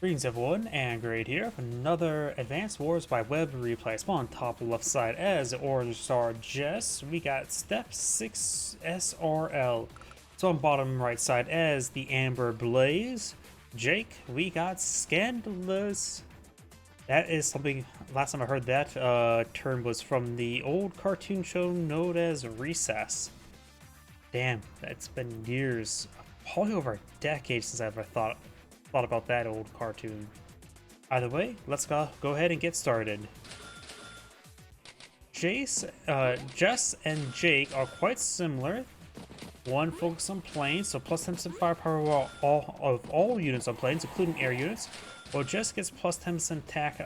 Greetings everyone, and Grade here for another Advanced Wars by Web replay. Spawn top left side as the orange star Jess, we got step6srl. So on bottom right side as the amber blaze Jake, we got Scandalous. That is something, last time I heard that term was from the old cartoon show known as Recess. Damn, that's been years, probably over a decade since I've ever thought about that old cartoon. Either way, let's go ahead and get started. Jess and Jake are quite similar. One focus on planes, so plus 10% firepower of all units on planes, including air units. While Jess gets plus 10% attack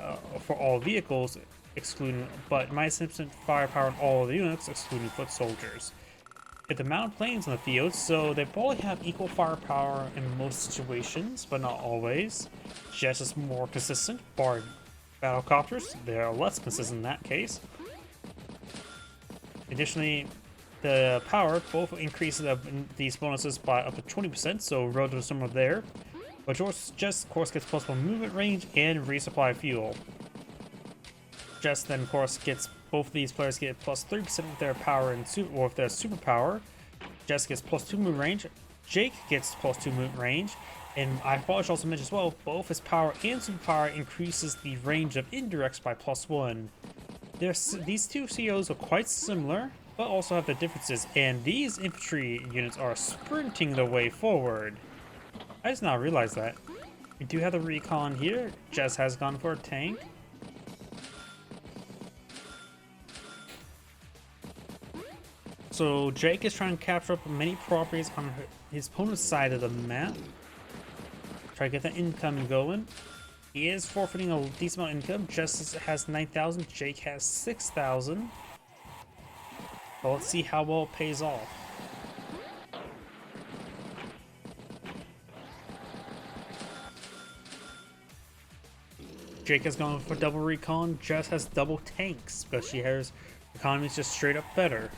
for all vehicles, but minus 10% firepower on all of the units, excluding foot soldiers. It's the mounted planes on the field, so they probably have equal firepower in most situations, but not always. Jess is more consistent, barring battlecopters. They are less consistent in that case. Additionally, the power both increases these bonuses by up to 20%, so relatively similar there. But Jess, of course, gets plus 1 movement range and resupply fuel. Jess then, of course, gets both of these players get plus 3% of their power and if their superpower. Jess gets plus 2 movement range. Jake gets plus 2 movement range. And I probably should also mention as well, both his power and superpower increases the range of indirects by plus 1. These two COs are quite similar, but also have their differences. And these infantry units are sprinting their way forward. I just now realized that. We do have the recon here. Jess has gone for a tank. So Jake is trying to capture up many properties on his opponent's side of the map. Try to get that income going. He is forfeiting a decent amount of income. Jess has 9,000, Jake has 6,000. Well, let's see how well it pays off. Jake has gone for double recon. Jess has double tanks because she has economy's just straight up better.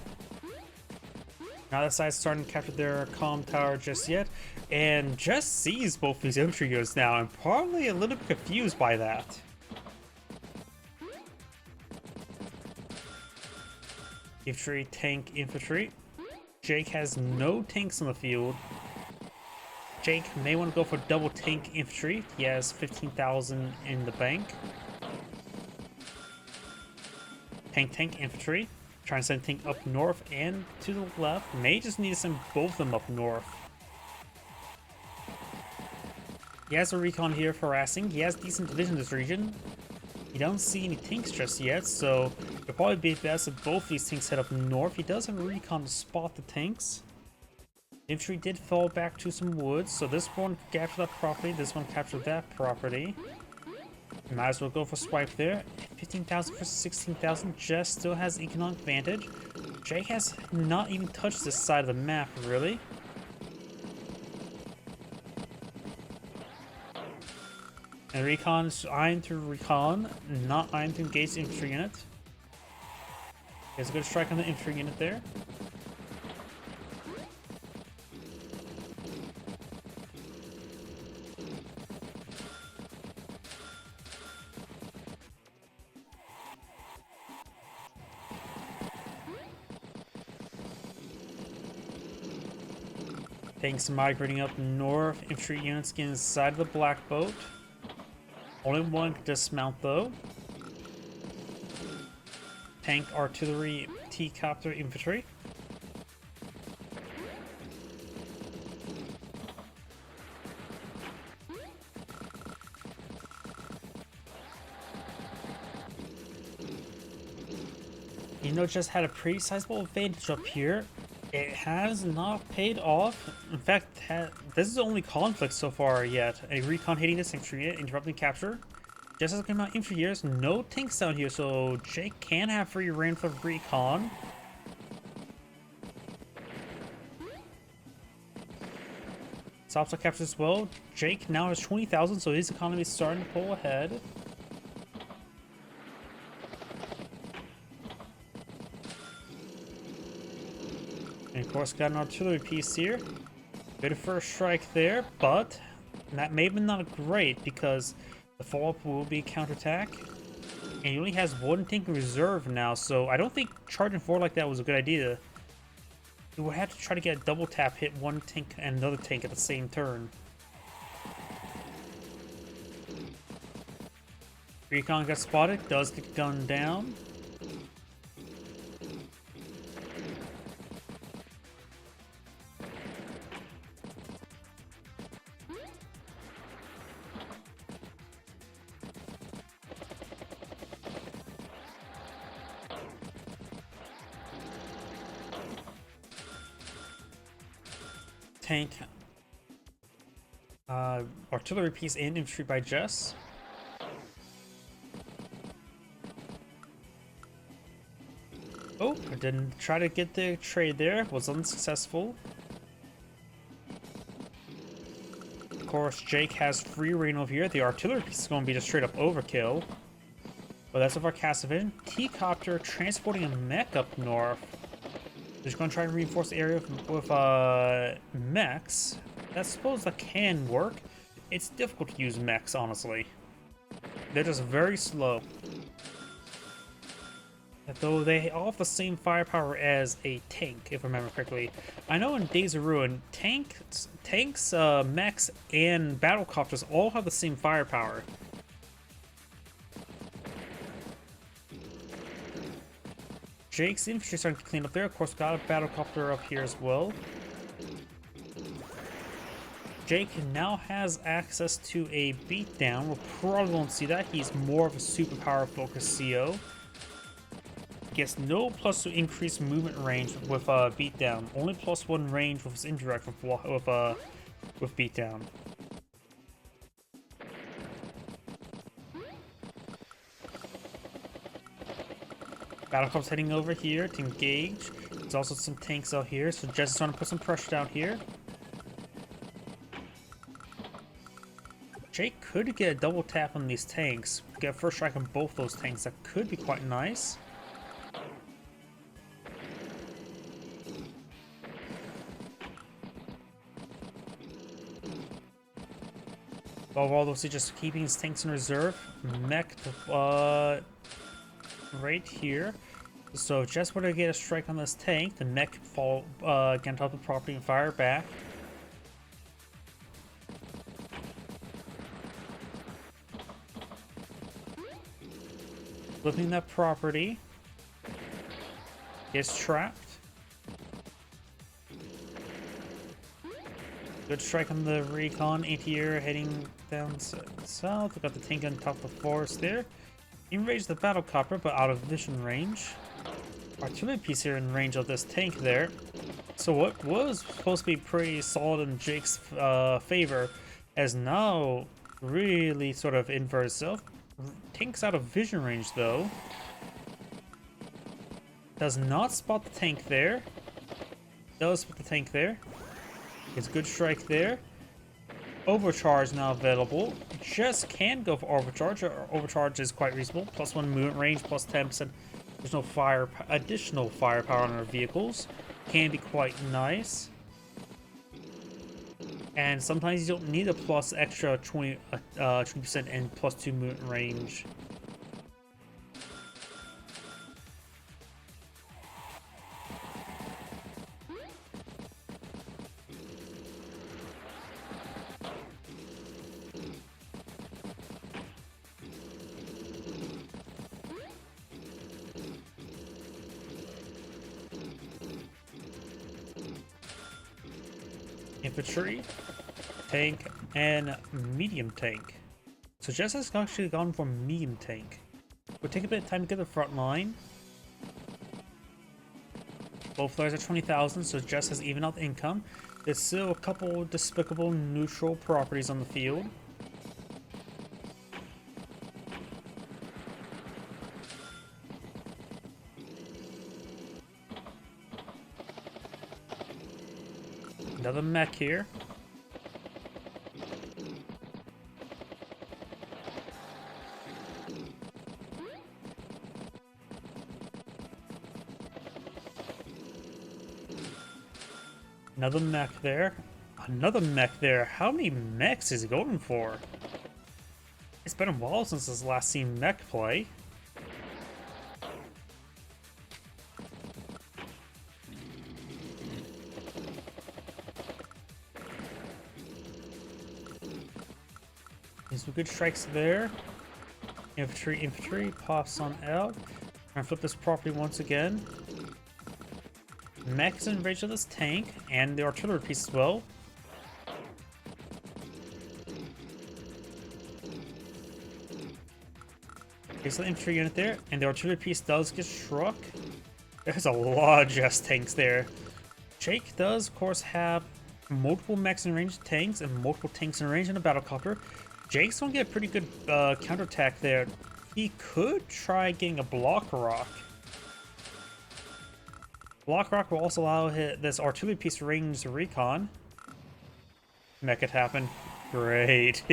Now that side's starting to capture their comm tower just yet, and Jess sees both these infantry units now and probably a little bit confused by that. Infantry, tank, infantry. Jake has no tanks on the field. Jake may want to go for double tank infantry. He has 15,000 in the bank. Tank, infantry. Trying to send tank up north and to the left. May just need to send both of them up north. He has a recon here for harassing. He has decent division in this region. You don't see any tanks just yet, so it'll probably be best if both these tanks head up north. He does have a recon to spot the tanks. Infantry did fall back to some woods, so this one captured that property, this one captured that property. Might as well go for swipe there. 15,000 for 16,000. Jess still has economic advantage. Jake has not even touched this side of the map, really. And recon is eyeing to recon, not eyeing to engage the infantry unit. There's a good strike on the infantry unit there. Tanks migrating up north, infantry units getting inside of the black boat. Only one can dismount though. Tank, artillery, T-copter, infantry. You know, just had a pretty sizable advantage up here. It has not paid off. In fact, this is the only conflict so far yet. A recon hitting this infantry unit, interrupting capture. Just as come out infantry years, no tanks down here, so Jake can have free reign for recon. Stops are captured as well. Jake now has 20,000, so his economy is starting to pull ahead. And of course, got an artillery piece here. Good first strike there, but And that may have been not great because the follow-up will be counterattack. And he only has one tank in reserve now, so I don't think charging forward like that was a good idea. He would have to try to get a double tap, hit one tank and another tank at the same turn. Recon got spotted, does get gunned down. Tank, artillery piece and infantry by Jess. Oh, I didn't try to get the trade there, was unsuccessful. Of course, Jake has free reign over here. The artillery piece is going to be just straight up overkill. But that's of our cast division. T-Copter transporting a mech up north. They're just going to try and reinforce the area with mechs. I suppose that can work. It's difficult to use mechs, honestly. They're just very slow. Though they all have the same firepower as a tank, if I remember correctly. I know in Days of Ruin, tanks, mechs, and battlecopters all have the same firepower. Jake's infantry starting to clean up there. Of course, got a battlecopter up here as well. Jake now has access to a beatdown. We'll probably won't see that. He's more of a superpower focused CO. Gets no +2 increased movement range with beatdown. Only +1 range with his indirect with beatdown. Battlecop's heading over here to engage. There's also some tanks out here, so Jess is trying to put some pressure down here. Jake could get a double tap on these tanks. Get a first strike on both those tanks. That could be quite nice. While those are just keeping his tanks in reserve, mech right here. So just want to get a strike on this tank, the mech fall get on top of the property and fire back. Flipping that property. Gets trapped. Good strike on the recon anti-air heading down south. We got the tank on top of the forest there. Enraged the battlecopter, but out of vision range. Artillery piece here in range of this tank there. So what was supposed to be pretty solid in Jake's favor has now really sort of inverted itself. Tank's out of vision range though. Does not spot the tank there. Does spot the tank there. Gets a good strike there. Overcharge now available. Jess can go for overcharge. Overcharge is quite reasonable. +1 movement range, plus 10%. There's no additional firepower on our vehicles. Can be quite nice. And sometimes you don't need a extra 20% and +2 movement range. Infantry, tank, and medium tank. So Jess has actually gone for medium tank. We'll take a bit of time to get the front line. Both players are 20,000, so Jess has even out the income. There's still a couple despicable neutral properties on the field. Another mech here. Another mech there. Another mech there. How many mechs is he going for? It's been a while since his last seen mech play. There's some good strikes there. Infantry pops on L. Trying to flip this property once again. Mech is in range of this tank and the artillery piece as well. There's the infantry unit there, and the artillery piece does get struck. There's a lot of Jess tanks there. Jake does, of course, have multiple mechs in range tanks and multiple tanks in range and a battlecopter. Jake's gonna get a pretty good counterattack there. He could try getting a block rock. Block rock will also allow this artillery piece range recon. Make it happen. Great.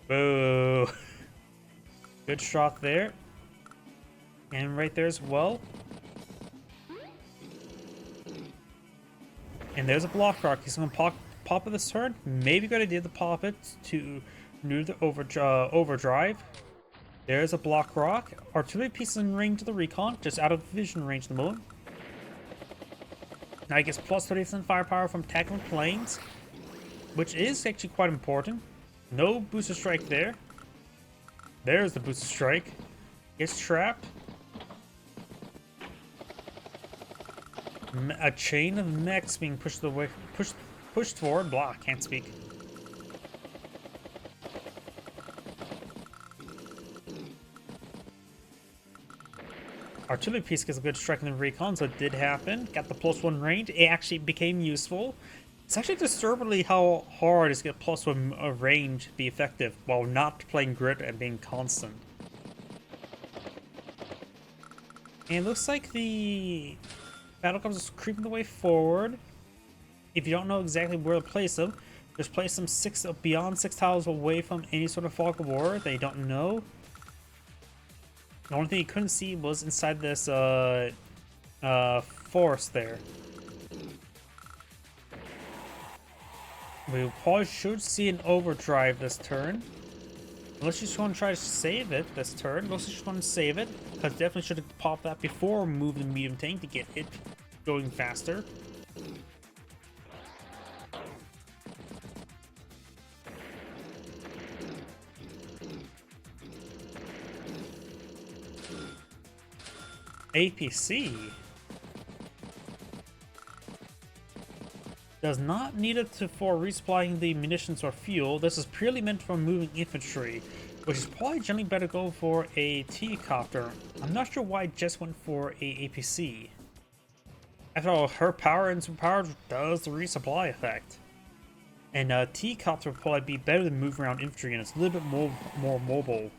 Boo. Good shot there. And right there as well. And there's a block rock. He's going to pop it this turn. Maybe good idea to pop it to neuter the overdrive. There's a block rock. Artillery piece in range of the recon. Just out of vision range at the moment. Now he gets plus 30% firepower from tackling planes, which is actually quite important. No booster strike there. There's the booster strike. Gets trapped. A chain of mechs being pushed away, pushed forward. Blah, can't speak. Artillery piece gets a good strike in the recon, so it did happen. Got the +1 range. It actually became useful. It's actually disturbingly how hard it is to get +1 range to be effective while not playing grit and being constant. And it looks like the battlecruisers is creeping the way forward. If you don't know exactly where to place them, just place them beyond 6 tiles away from any sort of fog of war that you don't know. The only thing you couldn't see was inside this forest there. We probably should see an overdrive this turn. Unless you just want to try to save it this turn. Unless you just want to save it. Because definitely should have popped that before moving the medium tank to get it going faster. APC does not need it for resupplying the munitions or fuel. This is purely meant for moving infantry, which is probably generally better go for a T-copter. I'm not sure why Jess went for a APC. After all, her power and superpower does the resupply effect. And T-copter would probably be better than moving around infantry, and it's a little bit more mobile.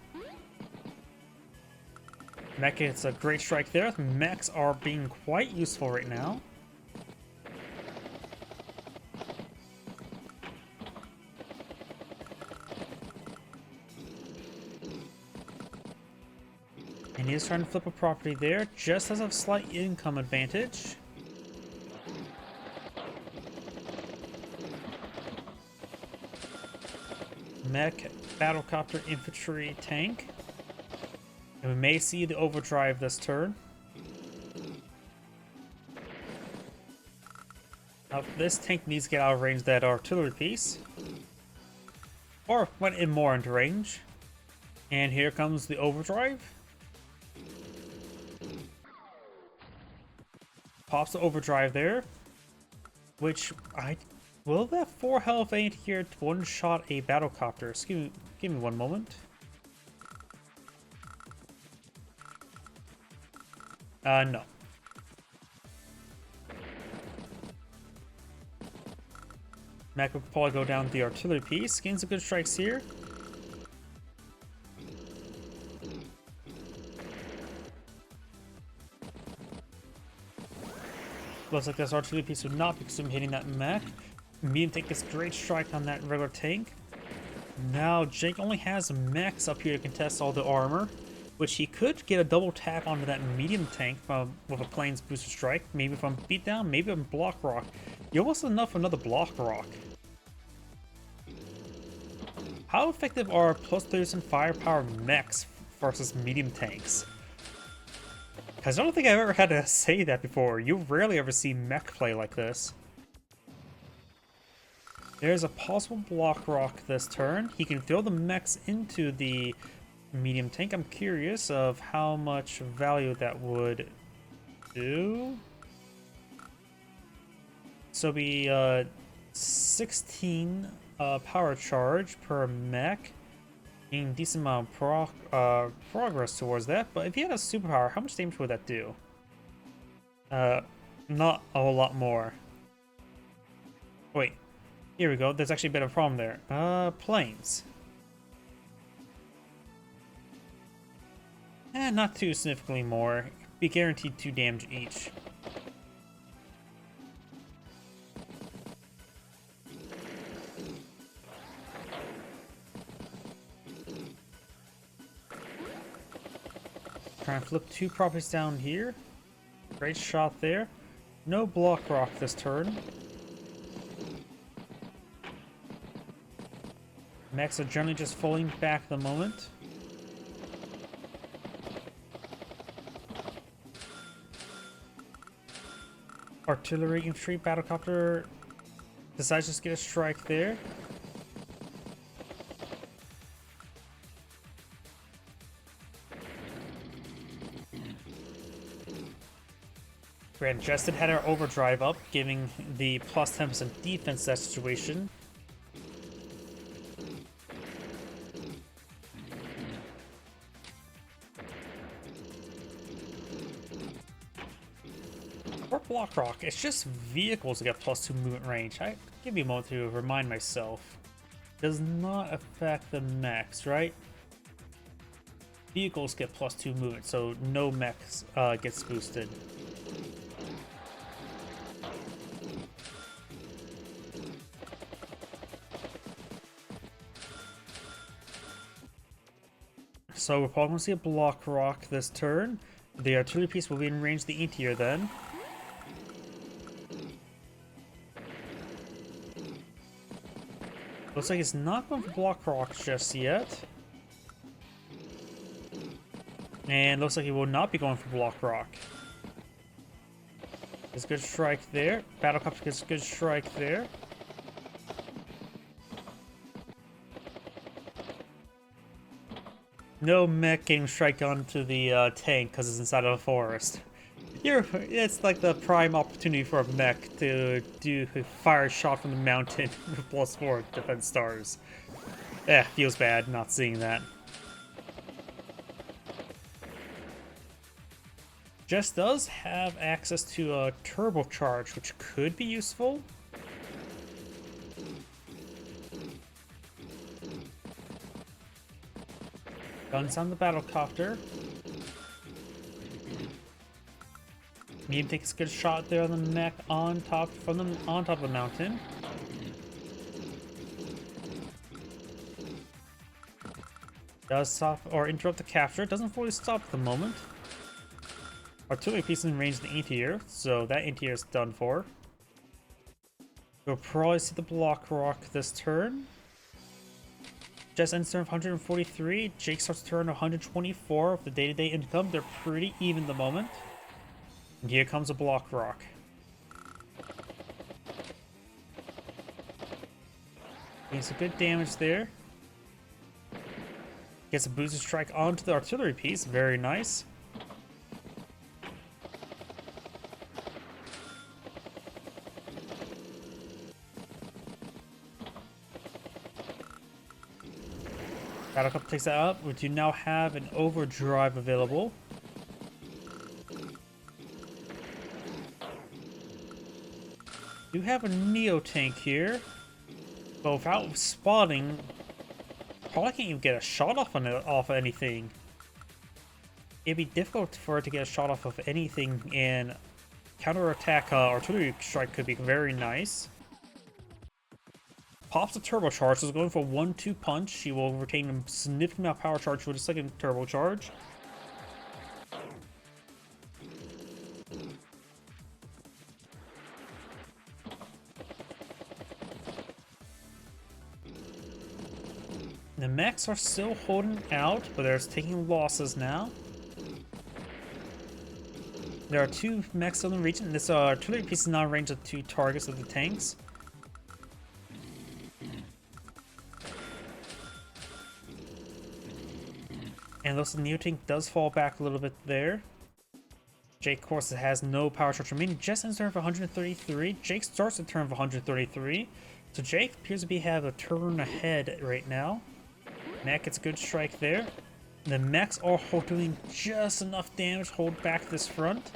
Mech gets a great strike there. Mechs are being quite useful right now. And he's trying to flip a property there. Just has a slight income advantage. Mech, battlecopter, infantry, tank. And we may see the overdrive this turn. Now, this tank needs to get out of range of that artillery piece. Or went in more into range. And here comes the overdrive. Pops the overdrive there. Which, will that 4 health ain't here to one-shot a battlecopter? Excuse me, give me one moment. No. Mech will probably go down the artillery piece. Gains some good strikes here. Looks like this artillery piece would not be consumed hitting that mech. Medium tank gets great strike on that regular tank. Now Jake only has mechs up here to contest all the armor. which he could get a double tap onto that medium tank with a plains booster strike, maybe from beatdown, maybe from block rock. You're almost enough for another block rock. How effective are plus 30% firepower mechs versus medium tanks? Because I don't think I've ever had to say that before. You rarely ever see mech play like this. There's a possible block rock this turn. He can throw the mechs into the medium tank. I'm curious of how much value that would do. So be 16 power charge per mech. Getting decent amount of progress towards that. But if he had a superpower, how much damage would that do? Not a whole lot more. Wait, here we go. There's actually a bit of a problem there. Planes. Not too significantly more. Be guaranteed 2 damage each. Try and flip 2 properties down here. Great shot there. No block rock this turn. Mechs are generally just falling back at the moment. Artillery, infantry, battlecopter decides to just get a strike there. Grand Jess had her overdrive up, giving the plus 10% defense to that situation. For block rock, it's just vehicles that get plus 2 movement range. I give you a moment to remind myself. Does not affect the mechs, right? Vehicles get plus 2 movement, so no mechs gets boosted. So we're probably going to see a block rock this turn. The artillery piece will be in range of the E-tier then. Looks like it's not going for block rock just yet. And looks like he will not be going for block rock. There's a good strike there. Battlecopter gets a good strike there. No mech getting strike onto the tank because it's inside of a forest. It's like the prime opportunity for a mech to do a fire shot from the mountain with +4 defense stars. Feels bad not seeing that. Jess does have access to a turbocharge, which could be useful. Guns on the battlecopter. Medium takes a good shot there on the mech on top of the mountain. Does stop or interrupt the capture. Doesn't fully stop at the moment. Artillery piece in range of the anti-air, so that anti-air is done for. We'll probably see the block rock this turn. Jess ends turn of 143. Jake starts turn 124 of the day-to-day income. They're pretty even at the moment. And here comes a block rock. Getting some good damage there. Gets a boosted strike onto the artillery piece. Very nice. Battlecopter takes that up. We do now have an overdrive available. Do have a Neo tank here, but without spotting, probably can't even get a shot off of anything. It'd be difficult for it to get a shot off of anything, and counterattack artillery strike could be very nice. Pops a turbocharge, so it's going for a 1-2 punch. She will retain a significant amount of power charge with a second turbocharge. The mechs are still holding out, but they're taking losses now. There are 2 mechs in the region. This artillery piece is now in range of 2 targets of the tanks. And thus the Neo tank does fall back a little bit there. Jake, of course, has no power charge remaining. Jess ends turn of 133. Jake starts a turn of 133. So Jake appears to have a turn ahead right now. Mech gets a good strike there. The mechs are doing just enough damage to hold back this front.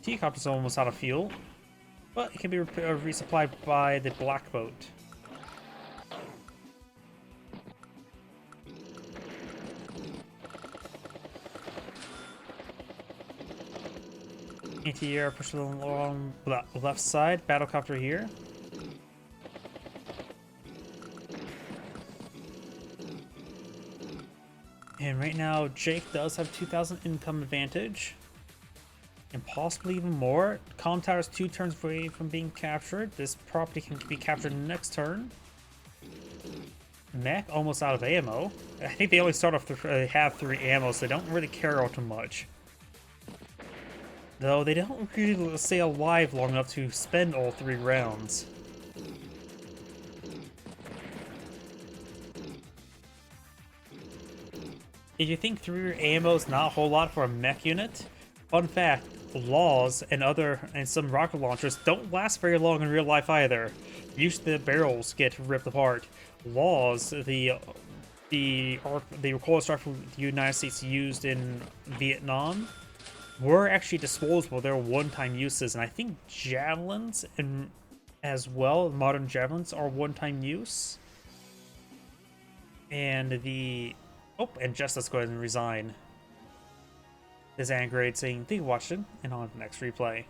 T-Copter's almost out of fuel, but it can be resupplied by the Black Boat. Anti-air pushes along the left side. Battlecopter here. And right now, Jake does have 2,000 income advantage. And possibly even more. Column Tower is 2 turns away from being captured. This property can be captured next turn. Mech almost out of ammo. I think they only start off have 3 ammo, so they don't really care all too much. Though they don't really stay alive long enough to spend all 3 rounds. If you think 3 ammo is not a whole lot for a mech unit, fun fact, Laws and some rocket launchers don't last very long in real life either. Usually the barrels get ripped apart. Laws, the recoil strike the United States used in Vietnam, were actually disposable. They were one-time uses, and I think javelins as well, modern javelins are one-time use. And and Jess, let's go ahead and resign. This Angrade saying, thank you for watching, and on to the next replay.